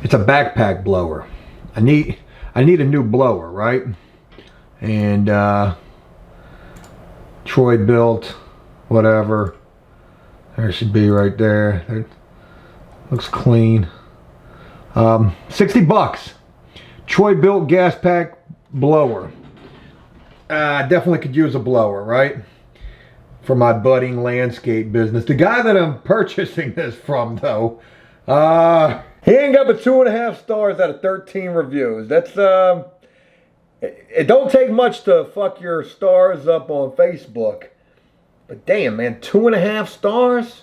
It's a backpack blower. I need a new blower, right? And Troy-Bilt, whatever. There should be right there. It looks clean. 60 bucks. Troy-Bilt gas pack blower. Definitely could use a blower, right? For my budding landscape business. The guy that I'm purchasing this from, though, he ain't got but 2.5 stars out of 13 reviews. That's, it don't take much to fuck your stars up on Facebook. But damn, man, 2.5 stars?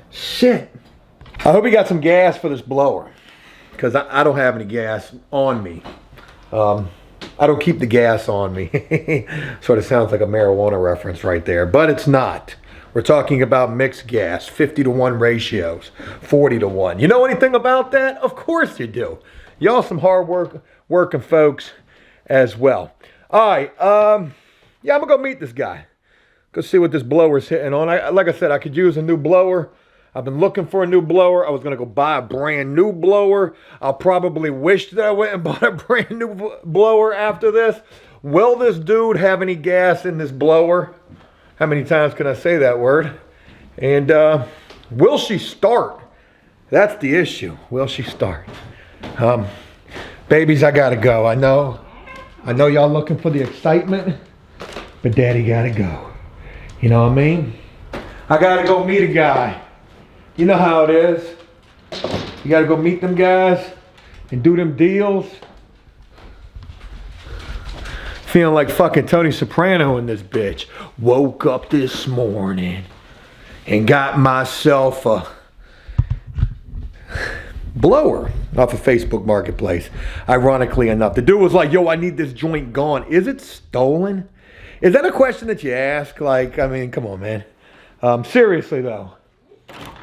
Shit. I hope he got some gas for this blower. Because I don't have any gas on me. I don't keep the gas on me. Sort of sounds like a marijuana reference right there. But it's not. We're talking about mixed gas. 50-to-1 ratios. 40-to-1. You know anything about that? Of course you do. Y'all some hard working folks as well. Alright. Yeah, I'm going to go meet this guy. Go see what this blower's hitting on. Like I said, I could use a new blower. I've been looking for a new blower. I was going to go buy a brand new blower. I'll probably wish that I went and bought a brand new blower after this. Will this dude have any gas in this blower? How many times can I say that word? And will she start? That's the issue. Will she start? Babies, I got to go. I know y'all looking for the excitement, but daddy got to go. You know what I mean? I got to go meet a guy. You know how it is. You gotta go meet them guys and do them deals. Feeling like fucking Tony Soprano in this bitch. Woke up this morning and got myself a blower off of Facebook Marketplace. Ironically enough. The dude was like, yo, I need this joint gone. Is it stolen? Is that a question that you ask? Like, I mean, come on, man. Seriously though.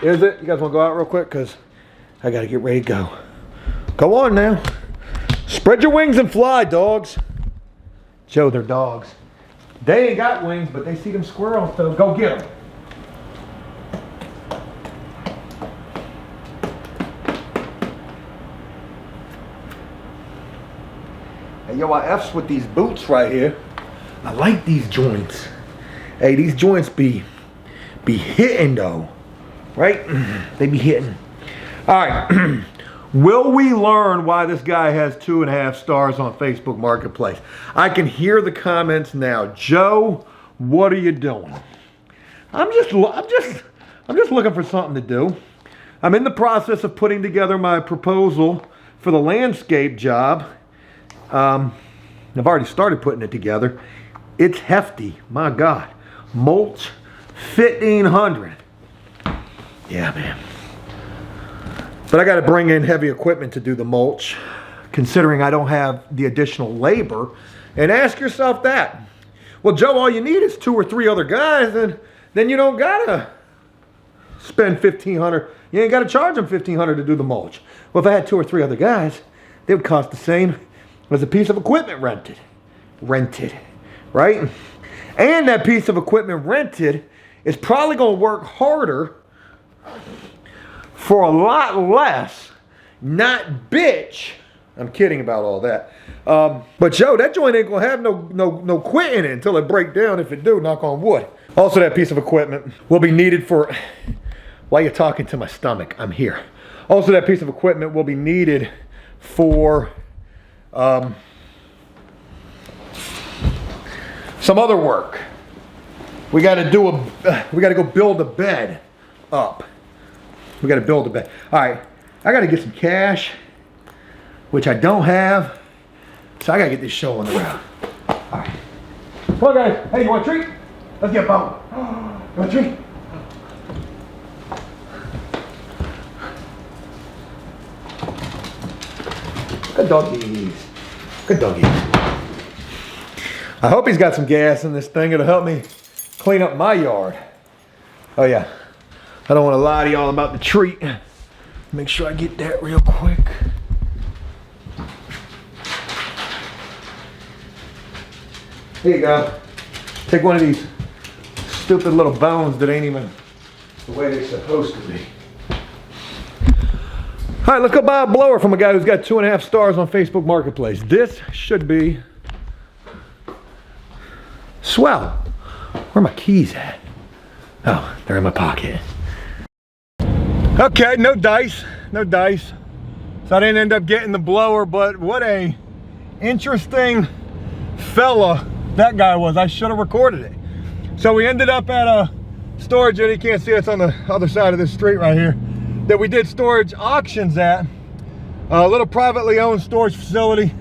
Is it? You guys want to go out real quick? Because I got to get ready to go. Go on now. Spread your wings and fly, dogs. Joe, they're dogs. They ain't got wings, but they see them squirrels, so go get them. Hey, yo, I F's with these boots right here. I like these joints. Hey, these joints be hitting, though. Right? They be hitting. All right. Will we learn why this guy has 2.5 stars on Facebook Marketplace? I can hear the comments now. Joe, what are you doing? I'm just looking for something to do. I'm in the process of putting together my proposal for the landscape job. I've already started putting it together. It's hefty. My God. Mulch 1,500. Yeah, man. But I got to bring in heavy equipment to do the mulch, considering I don't have the additional labor. And ask yourself that. Well, Joe, all you need is 2 or 3 other guys, and then you don't got to spend $1,500. You ain't got to charge them $1,500 to do the mulch. Well, if I had 2 or 3 other guys, they would cost the same as a piece of equipment rented. Right? And that piece of equipment rented is probably going to work harder for a lot less, not bitch. I'm kidding about all that. But Joe, that joint ain't gonna have no quit in it until it break down. If it do, knock on wood. Also, that piece of equipment will be needed for, while you're talking to my stomach, I'm here. Also, that piece of equipment will be needed for some other work. We gotta go build a bed up. We gotta build a bed. All right, I gotta get some cash, which I don't have, so I gotta get this show on the road. All right, come on guys. Hey, you want a treat? Let's get bumping. You want a treat? Good doggies. Good doggies. I hope he's got some gas in this thing. It'll help me clean up my yard. Oh yeah. I don't want to lie to y'all about the treat. Make sure I get that real quick. Here you go. Take one of these stupid little bones that ain't even the way they're supposed to be. All right, let's go buy a blower from a guy who's got 2.5 stars on Facebook Marketplace. This should be swell. Where are my keys at? Oh, they're in my pocket. Okay, no dice, no dice. So I didn't end up getting the blower, but what a interesting fella that guy was. I should have recorded it. So we ended up at a storage unit. You can't see it's on the other side of this street right here, that we did storage auctions at. A little privately owned storage facility.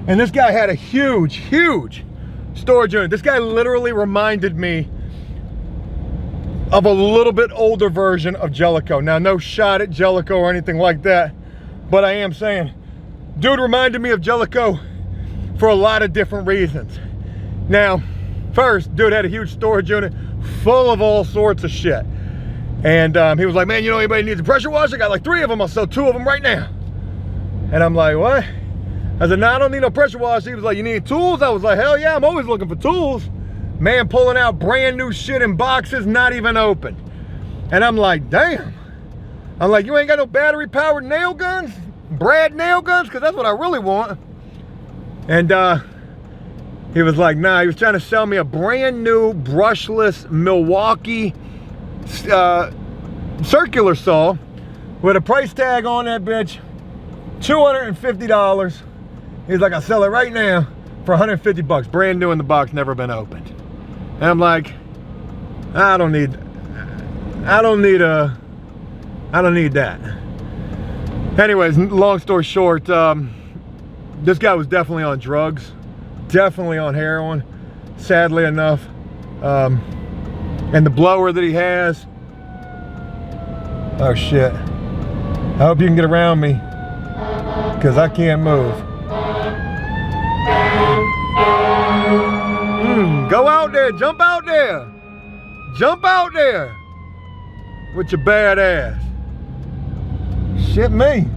And this guy had a huge, huge storage unit. This guy literally reminded me of a little bit older version of Jellicoe. Now, no shot at Jellicoe or anything like that, but I am saying, dude reminded me of Jellicoe for a lot of different reasons. Now, first, dude had a huge storage unit full of all sorts of shit. And he was like, man, you know anybody needs a pressure washer? I got like 3 of them. I'll sell 2 of them right now. And I'm like, what? I said, no, I don't need no pressure washer. He was like, you need tools? I was like, hell yeah, I'm always looking for tools. Man pulling out brand new shit in boxes, not even open. And I'm like, damn. I'm like, you ain't got no battery powered nail guns? Brad nail guns? Because that's what I really want. And he was like, nah, he was trying to sell me a brand new brushless Milwaukee circular saw with a price tag on that bitch, $250. He's like, I'll sell it right now for 150 bucks, brand new in the box, never been opened. And I'm like, I don't need that. Anyways, long story short, this guy was definitely on drugs, definitely on heroin, sadly enough. And the blower that he has, oh shit. I hope you can get around me, because I can't move. Go out there, jump out there. Jump out there with your bad ass. Shit me.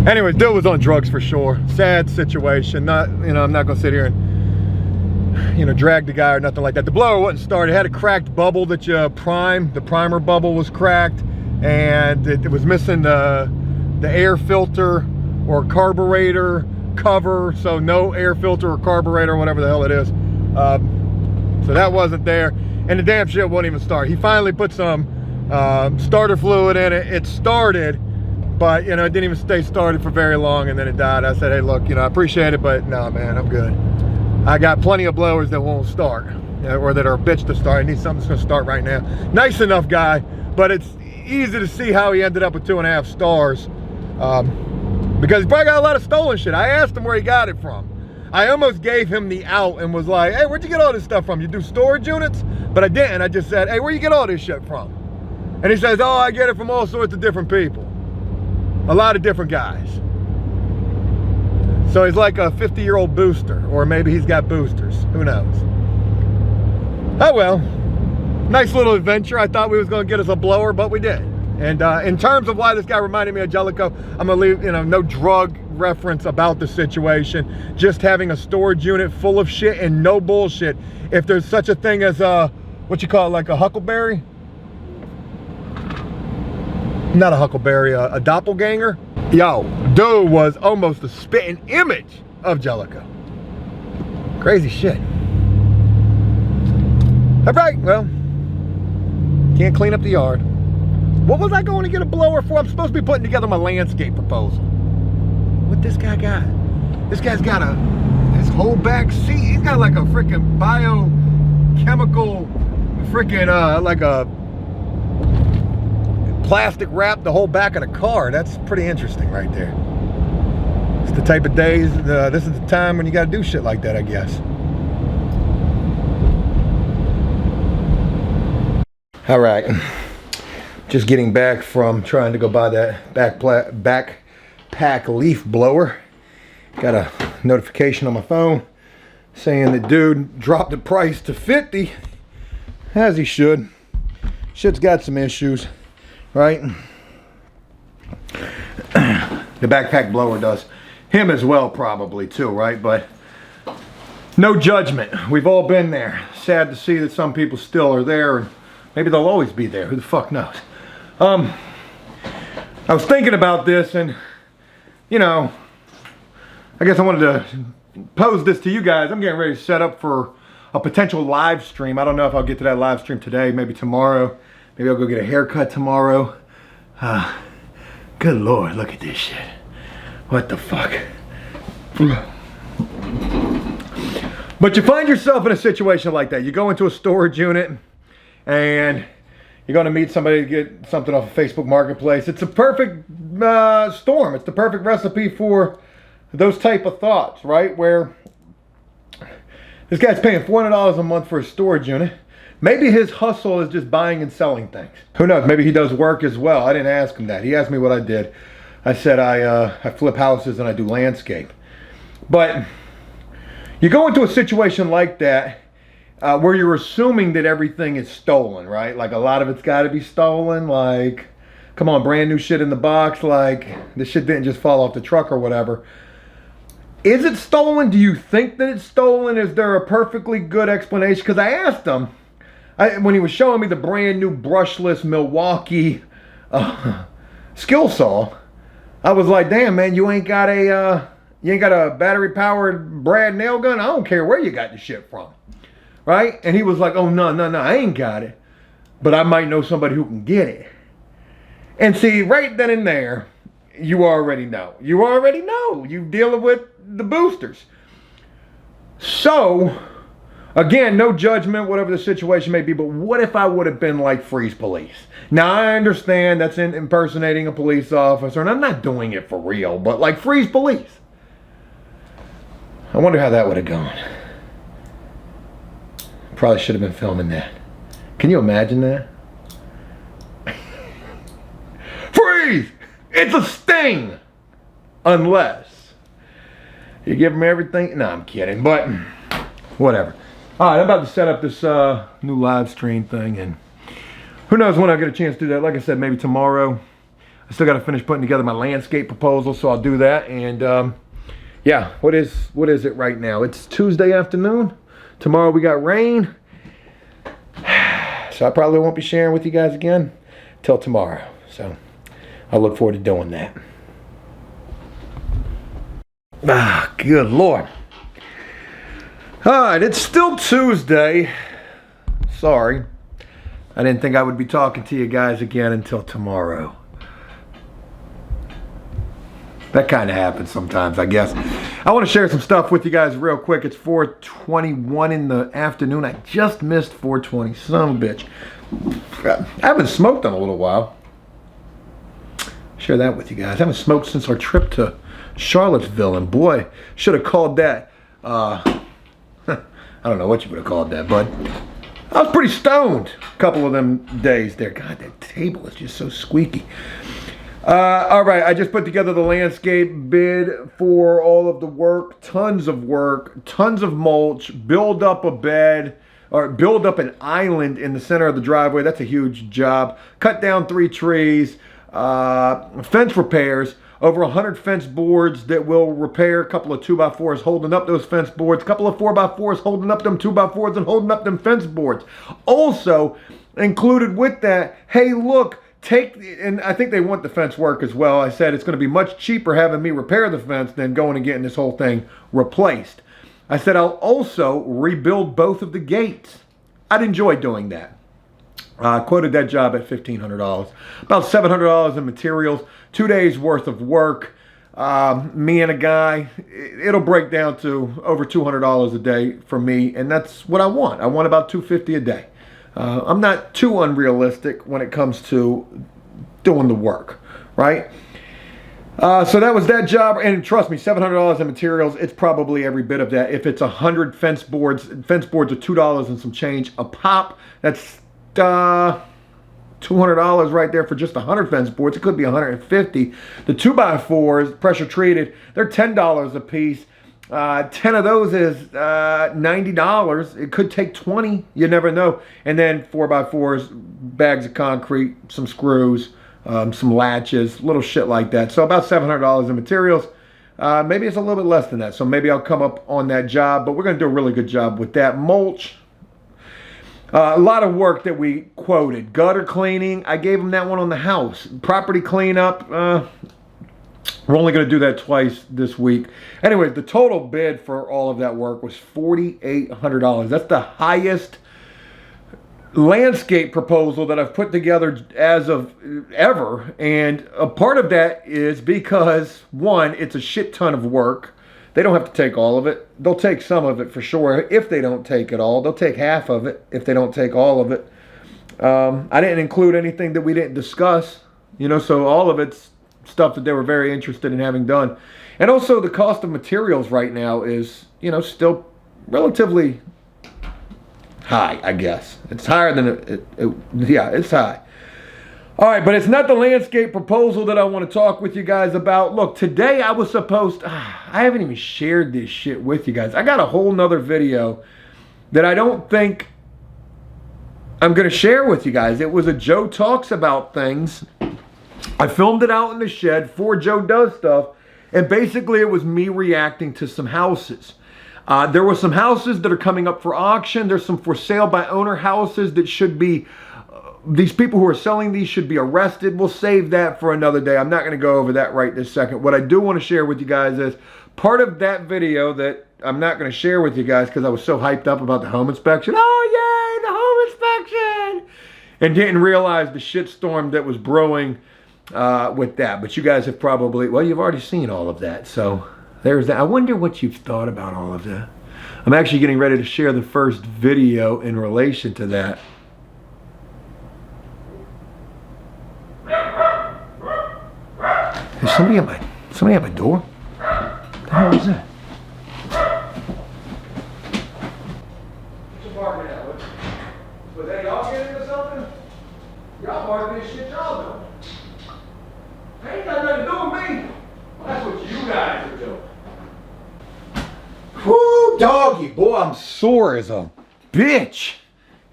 Anyways, dude was on drugs for sure. Sad situation. Not, I'm not gonna sit here and, drag the guy or nothing like that. The blower wasn't started. It had a cracked bubble that you prime. The primer bubble was cracked, and it was missing the air filter or carburetor cover, so no air filter or carburetor, whatever the hell it is. So that wasn't there, and the damn shit wouldn't even start. He finally put some starter fluid in it. It started, but it didn't even stay started for very long, and then it died. I said, hey, look, I appreciate it, but no, man, I'm good. I got plenty of blowers that won't start, or that are a bitch to start. I need something that's gonna start right now. Nice enough guy, but it's easy to see how he ended up with 2.5 stars. Because he probably got a lot of stolen shit. I asked him where he got it from. I almost gave him the out and was like, hey, where'd you get all this stuff from? You do storage units? But I didn't. I just said, hey, where you get all this shit from? And he says, oh, I get it from all sorts of different people. A lot of different guys. So he's like a 50-year-old booster, or maybe he's got boosters. Who knows? Oh well. Nice little adventure. I thought we was going to get us a blower, but we did. And in terms of why this guy reminded me of Jellicoe, I'm gonna leave, no drug reference about the situation. Just having a storage unit full of shit and no bullshit. If there's such a thing as what you call it, like a huckleberry? Not a huckleberry, a doppelganger. Yo, dude was almost a spitting image of Jellicoe. Crazy shit. All right, well, can't clean up the yard. What was I going to get a blower for? I'm supposed to be putting together my landscape proposal. What this guy got? This guy's got his whole back seat. He's got like a freaking biochemical freaking like a plastic wrap the whole back of the car. That's pretty interesting right there. It's the type of days, this is the time when you got to do shit like that, I guess. All right. Just getting back from trying to go buy that backpack leaf blower. Got a notification on my phone saying that dude dropped the price to $50, as he should. Shit's got some issues, right? The backpack blower does. Him as well probably too, right? But no judgment. We've all been there. Sad to see that some people still are there and Maybe they'll always be there. Who the fuck knows? I was thinking about this, and you know, I guess I wanted to pose this to you guys. I'm getting ready to set up for a potential live stream. I don't know if I'll get to that live stream today, maybe tomorrow. Maybe I'll go get a haircut tomorrow. Good Lord, look at this shit. What the fuck? But you find yourself in a situation like that. You go into a storage unit and you're going to meet somebody to get something off of Facebook Marketplace. It's a perfect storm. It's the perfect recipe for those type of thoughts, right? Where this guy's paying $400 a month for a storage unit. Maybe his hustle is just buying and selling things. Who knows? Maybe he does work as well. I didn't ask him that. He asked me what I did. I said I flip houses and I do landscape. But you go into a situation like that where you're assuming that everything is stolen, right? Like a lot of it's got to be stolen. Like, come on, brand new shit in the box. Like, this shit didn't just fall off the truck or whatever. Is it stolen? Do you think that it's stolen? Is there a perfectly good explanation? Because I asked him, when he was showing me the brand new brushless Milwaukee skill saw, I was like, damn, man, you ain't got a battery powered Brad nail gun? I don't care where you got the shit from. Right? And he was like, oh, no, I ain't got it. But I might know somebody who can get it. And see, right then and there, you already know. You already know. You're dealing with the boosters. So, again, no judgment, whatever the situation may be, but what if I would have been like Freeze Police? Now, I understand that's impersonating a police officer, and I'm not doing it for real, but like Freeze Police. I wonder how that would have gone. Probably should have been filming that. Can you imagine that? Freeze! It's a sting! Unless you give them everything. No, I'm kidding, but whatever. All right, I'm about to set up this new live stream thing, and who knows when I'll get a chance to do that. Like I said, maybe tomorrow. I still got to finish putting together my landscape proposal, so I'll do that. And yeah, what is it right now? It's Tuesday afternoon. Tomorrow we got rain. So I probably won't be sharing with you guys again till tomorrow. So I look forward to doing that. Ah, good Lord. All right, it's still Tuesday. Sorry. I didn't think I would be talking to you guys again until tomorrow. That kind of happens sometimes, I guess. I want to share some stuff with you guys real quick. It's 4:21 in the afternoon. I just missed 4:20. Son of a bitch. I haven't smoked in a little while. Share that with you guys. I haven't smoked since our trip to Charlottesville, and boy, should have called that. I don't know what you would have called that, but I was pretty stoned a couple of them days there. God, that table is just so squeaky. All right, I just put together the landscape bid for all of the work. Tons of work, tons of mulch, build up a bed, or build up an island in the center of the driveway. That's a huge job. Cut down 3 trees, fence repairs, over 100 fence boards that will repair, a couple of 2x4s holding up those fence boards, a couple of 4x4s holding up them 2x4s and holding up them fence boards. Also, included with that, hey, look, and I think they want the fence work as well. I said it's going to be much cheaper having me repair the fence than going and getting this whole thing replaced. I said I'll also rebuild both of the gates. I'd enjoy doing that. I quoted that job at $1,500. About $700 in materials, 2 days worth of work. Me and a guy, it'll break down to over $200 a day for me, and that's what I want. I want about $250 a day. I'm not too unrealistic when it comes to doing the work, right? So that was that job, and trust me, $700 in materials, it's probably every bit of that. If it's 100 fence boards are $2 and some change a pop. That's $200 right there for just 100 fence boards. It could be 150. The 2x4s, pressure treated, they're $10 a piece. 10 of those is $90. It could take 20. You never know. And then 4x4s, bags of concrete, some screws, some latches, little shit like that. So about $700 in materials. Maybe it's a little bit less than that. So maybe I'll come up on that job. But we're going to do a really good job with that. Mulch. A lot of work that we quoted. Gutter cleaning, I gave them that one on the house. Property cleanup, we're only going to do that twice this week. Anyway, the total bid for all of that work was $4,800. That's the highest landscape proposal that I've put together as of ever. And a part of that is because, one, it's a shit ton of work. They don't have to take all of it. They'll take some of it for sure. If they don't take it all, they'll take half of it if they don't take all of it. I didn't include anything that we didn't discuss, you know, so all of it's stuff that they were very interested in having done. And also the cost of materials right now is, you know, still relatively high, I guess. It's higher than yeah, it's high. All right, but it's not the landscape proposal that I want to talk with you guys about. Look, today I was supposed I haven't even shared this shit with you guys. I got a whole nother video that I don't think I'm going to share with you guys. It was a Joe Talks About Things. I filmed it out in the shed for Joe Does Stuff, and basically it was me reacting to some houses. There were some houses that are coming up for auction. There's some for sale by owner houses that should be, these people who are selling these should be arrested. We'll save that for another day. I'm not going to go over that right this second. What I do want to share with you guys is part of that video that I'm not going to share with you guys because I was so hyped up about the home inspection. Oh, yay, the home inspection! And didn't realize the shitstorm that was brewing with that. But you guys have probably, well, you've already seen all of that. So there's that. I wonder what you've thought about all of that. I'm actually getting ready to share the first video in relation to that. Is somebody at my door? What the hell is that? What you barking at? Was that y'all getting into something? Y'all barking this shit y'all doing. Ain't got nothing to do with me. Well, that's what you guys are doing. Whoo, doggy, boy, I'm sore as a bitch.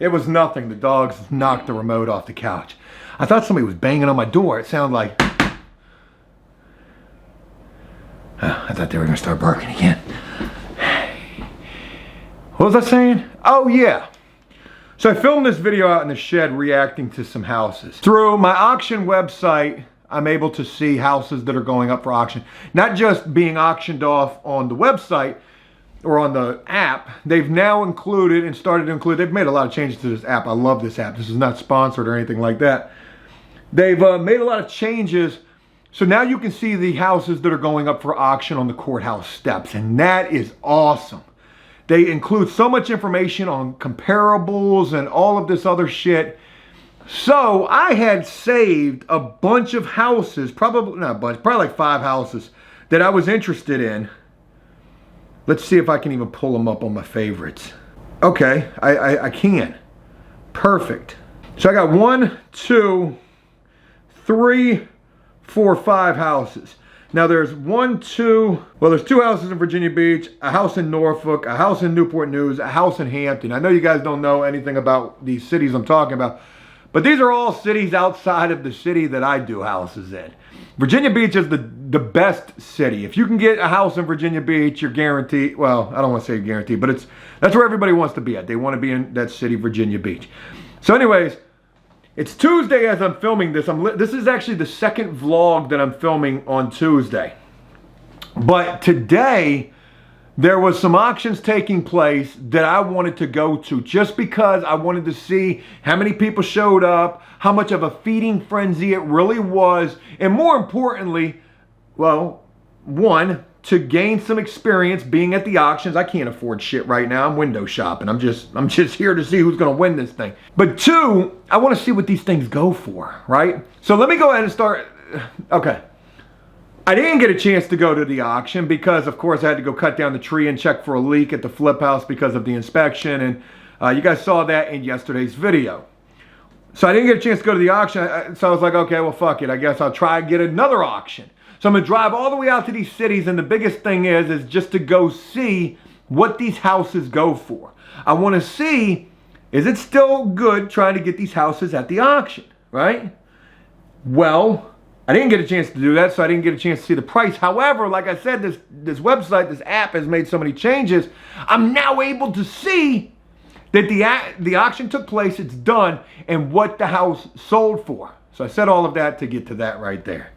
It was nothing. The dogs knocked the remote off the couch. I thought somebody was banging on my door. It sounded like, I thought they were gonna start barking again. What was I saying? Oh yeah. So I filmed this video out in the shed reacting to some houses. Through my auction website, I'm able to see houses that are going up for auction. Not just being auctioned off on the website or on the app. They've now included and started to include, they've made a lot of changes to this app. I love this app. This is not sponsored or anything like that. They've made a lot of changes. So now you can see the houses that are going up for auction on the courthouse steps. And that is awesome. They include so much information on comparables and all of this other shit. So I had saved a bunch of houses, probably not a bunch, probably like 5 houses that I was interested in. Let's see if I can even pull them up on my favorites. Okay, I can. Perfect. So I got 1, 2, 3, 4, 5 houses. Now there's 1, 2, well there's 2 houses in Virginia Beach, a house in Norfolk, a house in Newport News, a house in Hampton. I know you guys don't know anything about these cities I'm talking about, but these are all cities outside of the city that I do houses in. Virginia Beach is the best city. If you can get a house in Virginia Beach, you're guaranteed, well, I don't want to say guaranteed, but that's where everybody wants to be at. They want to be in that city, Virginia Beach. So anyways, it's Tuesday as I'm filming this. This is actually the second vlog that I'm filming on Tuesday. But today, there was some auctions taking place that I wanted to go to just because I wanted to see how many people showed up, how much of a feeding frenzy it really was, and more importantly, well, one, to gain some experience being at the auctions. I can't afford shit right now. I'm window shopping. I'm just here to see who's going to win this thing. But 2, I want to see what these things go for, right? So let me go ahead and start. Okay. I didn't get a chance to go to the auction because, of course, I had to go cut down the tree and check for a leak at the flip house because of the inspection. And you guys saw that in yesterday's video. So I didn't get a chance to go to the auction. So I was like, okay, well, fuck it. I guess I'll try and get another auction. So I'm going to drive all the way out to these cities. And the biggest thing is just to go see what these houses go for. I want to see, is it still good trying to get these houses at the auction, right? Well, I didn't get a chance to do that, so I didn't get a chance to see the price. However, like I said, this website, this app has made so many changes. I'm now able to see that the auction took place, it's done, and what the house sold for. So I said all of that to get to that right there.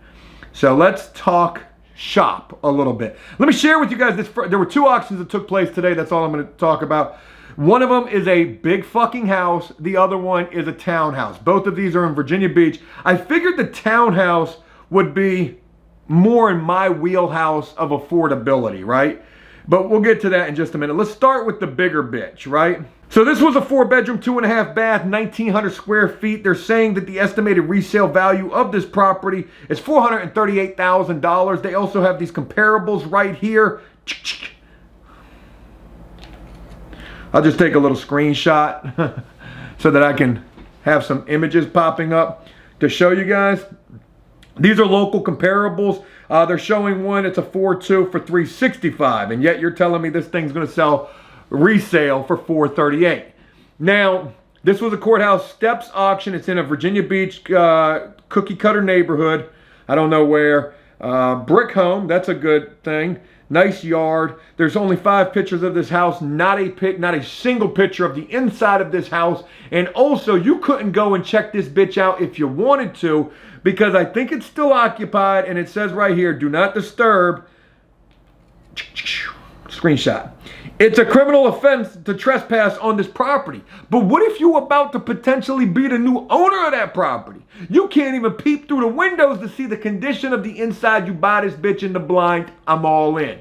So let's talk shop a little bit. Let me share with you guys this. There were 2 auctions that took place today. That's all I'm going to talk about. One of them is a big fucking house. The other one is a townhouse. Both of these are in Virginia Beach. I figured the townhouse would be more in my wheelhouse of affordability, right? But we'll get to that in just a minute. Let's start with the bigger bitch, right? So this was a 4-bedroom, 2.5 bath, 1,900 square feet. They're saying that the estimated resale value of this property is $438,000. They also have these comparables right here. I'll just take a little screenshot so that I can have some images popping up to show you guys. These are local comparables. They're showing one, it's a 4.2 for $365, and yet you're telling me this thing's gonna sell resale for $438. Now, this was a Courthouse Steps auction. It's in a Virginia Beach cookie cutter neighborhood. I don't know where. Brick home, that's a good thing. Nice yard. There's only 5 pictures of this house, not a single picture of the inside of this house. And also, you couldn't go and check this bitch out if you wanted to, because I think it's still occupied, and it says right here, do not disturb. Screenshot. It's a criminal offense to trespass on this property. But what if you're about to potentially be the new owner of that property? You can't even peep through the windows to see the condition of the inside. You buy this bitch in the blind. I'm all in.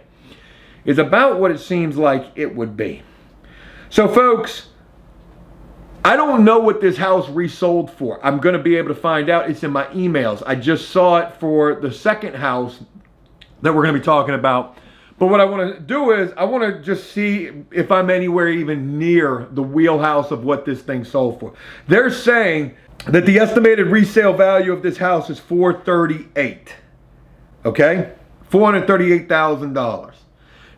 It's about what it seems like it would be. So folks, I don't know what this house resold for. I'm going to be able to find out. It's in my emails. I just saw it for the second house that we're going to be talking about. But what I want to do is I want to just see if I'm anywhere even near the wheelhouse of what this thing sold for. They're saying that the estimated resale value of this house is $438. Okay? $438,000.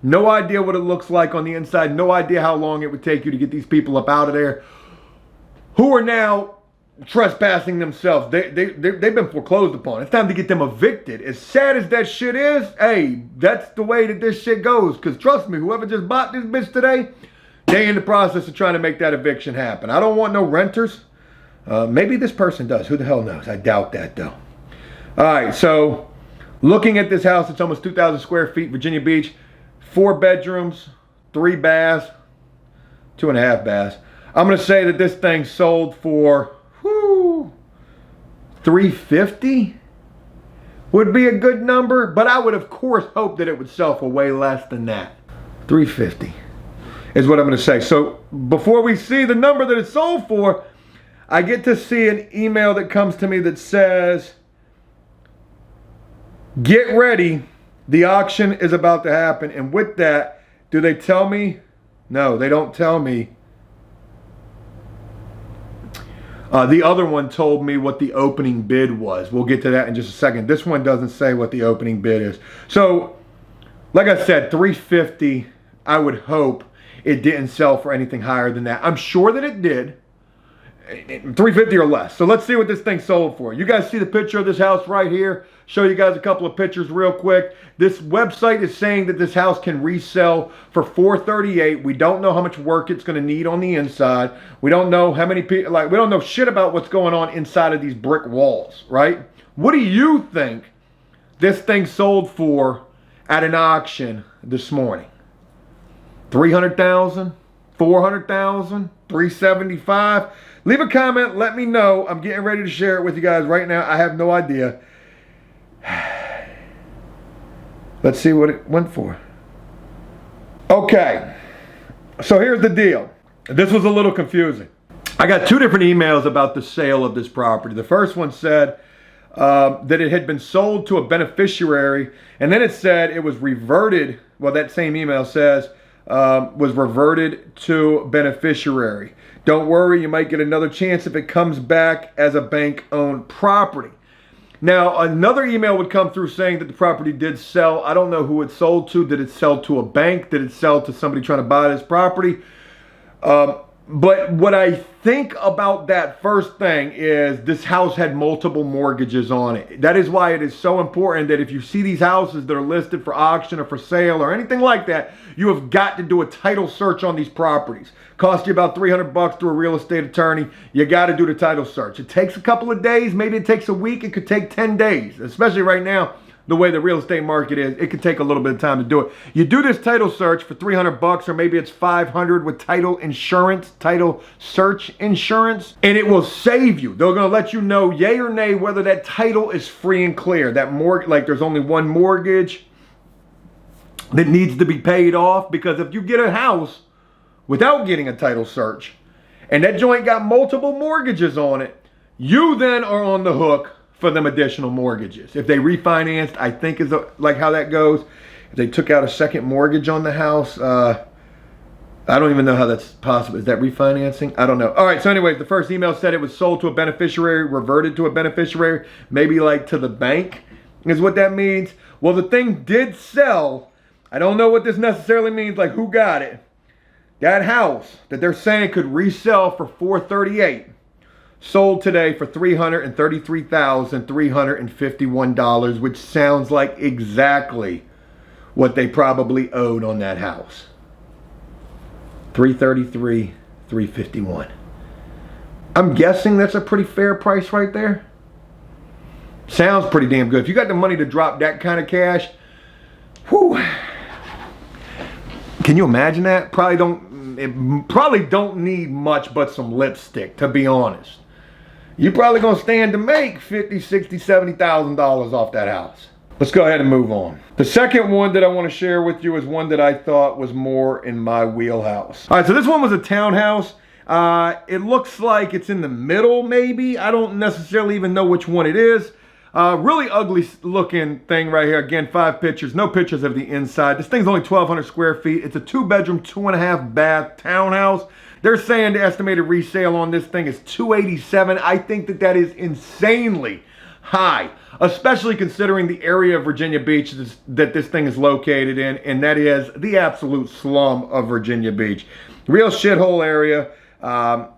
No idea what it looks like on the inside. No idea how long it would take you to get these people up out of there who are now trespassing themselves. They've been foreclosed upon. It's time to get them evicted. As sad as that shit is, hey, that's the way that this shit goes. Because trust me, whoever just bought this bitch today, they in the process of trying to make that eviction happen. I don't want no renters. Maybe this person does. Who the hell knows? I doubt that though. All right, so looking at this house, it's almost 2,000 square feet, Virginia Beach, 4 bedrooms, 3 baths, 2.5 baths. I'm going to say that this thing sold for $350 would be a good number, but I would of course hope that it would sell for way less than that. $350 is what I'm going to say. So before we see the number that it sold for, I get to see an email that comes to me that says, get ready, the auction is about to happen. And with that, do they tell me? No, they don't tell me. The other one told me what the opening bid was. We'll get to that in just a second. This one doesn't say what the opening bid is. So, like I said, $350, I would hope it didn't sell for anything higher than that. I'm sure that it did. $350 or less. So let's see what this thing sold for. You guys see the picture of this house right here? Show you guys a couple of pictures real quick. This website is saying that this house can resell for $438. We don't know how much work it's going to need on the inside. We don't know how many people, we don't know shit about what's going on inside of these brick walls, right? What do you think this thing sold for at an auction this morning? $300,000? $400,000? $375,000? Leave a comment, let me know. I'm getting ready to share it with you guys right now. I have no idea. Let's see what it went for. Okay, so here's the deal. This was a little confusing. I got 2 different emails about the sale of this property. The first one said that it had been sold to a beneficiary, and then it said it was reverted. Well, that same email says was reverted to beneficiary. Don't worry, you might get another chance if it comes back as a bank-owned property. Now, another email would come through saying that the property did sell. I don't know who it sold to. Did it sell to a bank? Did it sell to somebody trying to buy this property? But what I think about that first thing is this house had multiple mortgages on it. That is why it is so important that if you see these houses that are listed for auction or for sale or anything like that, you have got to do a title search on these properties. Cost you about $300 through a real estate attorney. You got to do the title search. It takes a couple of days. Maybe it takes a week. It could take 10 days, especially right now. The way the real estate market is, it could take a little bit of time to do it. You do this title search for $300 or maybe it's $500 with title insurance, title search insurance, and it will save you. They're gonna let you know yay or nay whether that title is free and clear. That mortgage, like there's only one mortgage that needs to be paid off, because if you get a house without getting a title search and that joint got multiple mortgages on it, you then are on the hook for them additional mortgages. If they refinanced, I think is like how that goes. If they took out a second mortgage on the house, I don't even know how that's possible. Is that refinancing? I don't know. All right, so anyways, the first email said it was sold to a beneficiary, reverted to a beneficiary, maybe like to the bank is what that means. Well, the thing did sell. I don't know what this necessarily means, like who got it. That house that they're saying could resell for $438. Sold today for $333,351, which sounds like exactly what they probably owed on that house. $333,351. I'm guessing that's a pretty fair price right there. Sounds pretty damn good. If you got the money to drop that kind of cash, whew. Can you imagine that? Probably don't need much but some lipstick, to be honest. You're probably going to stand to make $50,000, $60,000, $70,000 off that house. Let's go ahead and move on. The second one that I want to share with you is one that I thought was more in my wheelhouse. All right, so this one was a townhouse. It looks like it's in the middle, maybe. I don't necessarily even know which one it is. Really ugly looking thing right here. Again, 5 pictures. No pictures of the inside. This thing's only 1,200 square feet. It's a 2-bedroom, 2.5 bath townhouse. They're saying the estimated resale on this thing is $287. I think that is insanely high, especially considering the area of Virginia Beach that this thing is located in, and that is the absolute slum of Virginia Beach. Real shithole area. Well,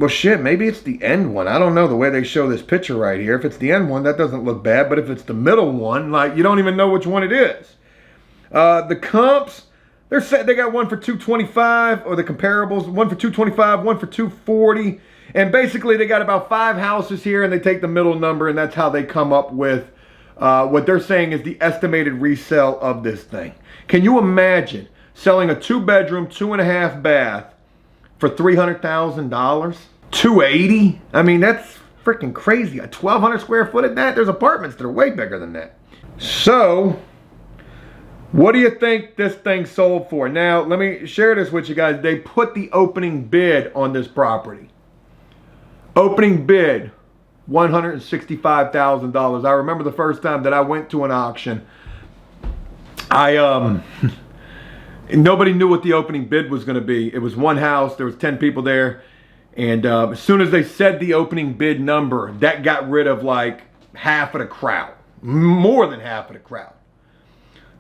shit, maybe it's the end one. I don't know the way they show this picture right here. If it's the end one, that doesn't look bad, but if it's the middle one, like, you don't even know which one it is. The comps, they got one for $225, or the comparables, one for $225, one for $240, and basically they got about 5 houses here, and they take the middle number, and that's how they come up with what they're saying is the estimated resale of this thing. Can you imagine selling a 2-bedroom, 2.5 bath for $300,000? $280? I mean, that's freaking crazy. A 1,200 square foot at that? There's apartments that are way bigger than that. So, what do you think this thing sold for? Now, let me share this with you guys. They put the opening bid on this property. Opening bid, $165,000. I remember the first time that I went to an auction, nobody knew what the opening bid was going to be. It was one house. There was 10 people there. And as soon as they said the opening bid number, that got rid of like half of the crowd. More than half of the crowd.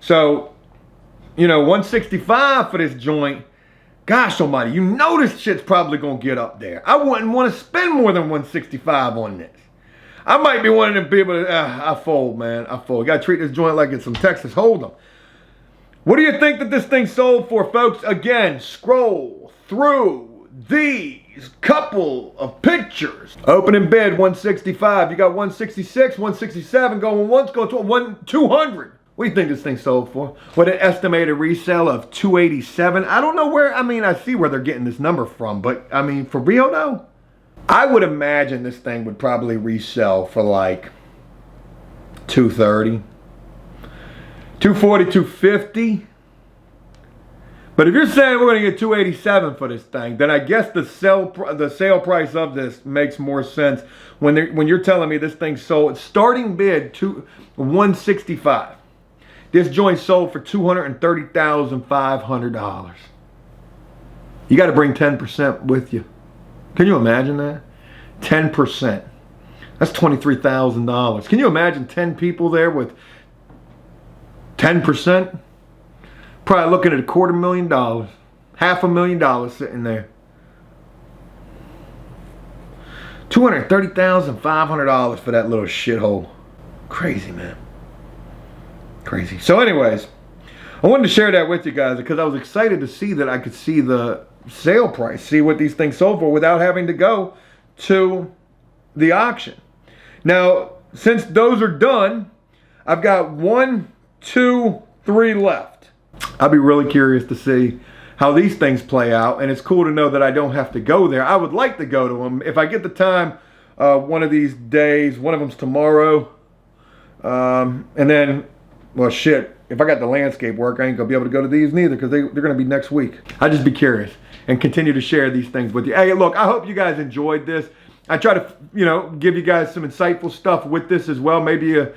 So, you know, $165 for this joint. Gosh almighty, you know this shit's probably going to get up there. I wouldn't want to spend more than $165 on this. I might be one of them people that, I fold, man. I fold. Got to treat this joint like it's some Texas Hold'em. What do you think that this thing sold for, folks? Again, scroll through these couple of pictures. Opening bid, $165. You got $166, $167, going once, going to $200. What do you think this thing sold for? With an estimated resale of $287. I don't know where, I mean, I see where they're getting this number from, but I mean, for real though? I would imagine this thing would probably resell for like $230. $240, $250. But if you're saying we're going to get $287 for this thing, then I guess the sale price of this makes more sense when you're telling me this thing sold. Starting bid $165. This joint sold for $230,500. You got to bring 10% with you. Can you imagine that? 10%. That's $23,000. Can you imagine 10 people there with 10%? Probably looking at $250,000. $500,000 sitting there. $230,500 for that little shithole. Crazy, man. Crazy. So anyways, I wanted to share that with you guys because I was excited to see that I could see the sale price, see what these things sold for without having to go to the auction. Now, since those are done, I've got 1, 2, 3 left. I'll be really curious to see how these things play out, and it's cool to know that I don't have to go there. I would like to go to them if I get the time one of these days. One of them's tomorrow, and then, well, shit, if I got the landscape work, I ain't gonna be able to go to these neither because they're gonna be next week. I'll just be curious and continue to share these things with you. Hey, look, I hope you guys enjoyed this. I try to, you know, give you guys some insightful stuff with this as well. Maybe you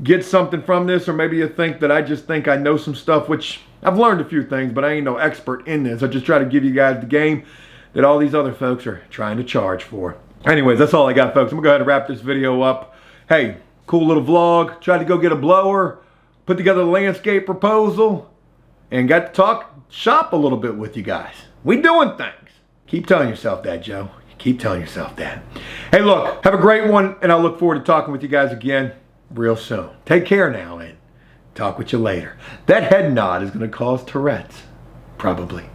get something from this, or maybe you think that I just think I know some stuff, which I've learned a few things, but I ain't no expert in this. I just try to give you guys the game that all these other folks are trying to charge for. Anyways, that's all I got, folks. I'm gonna go ahead and wrap this video up. Hey, cool little vlog. Tried to go get a blower, put together a landscape proposal, and got to talk shop a little bit with you guys. We doing things. Keep telling yourself that, Joe. Keep telling yourself that. Hey, look, have a great one, and I'll look forward to talking with you guys again real soon. Take care now, and talk with you later. That head nod is going to cause Tourette's, probably.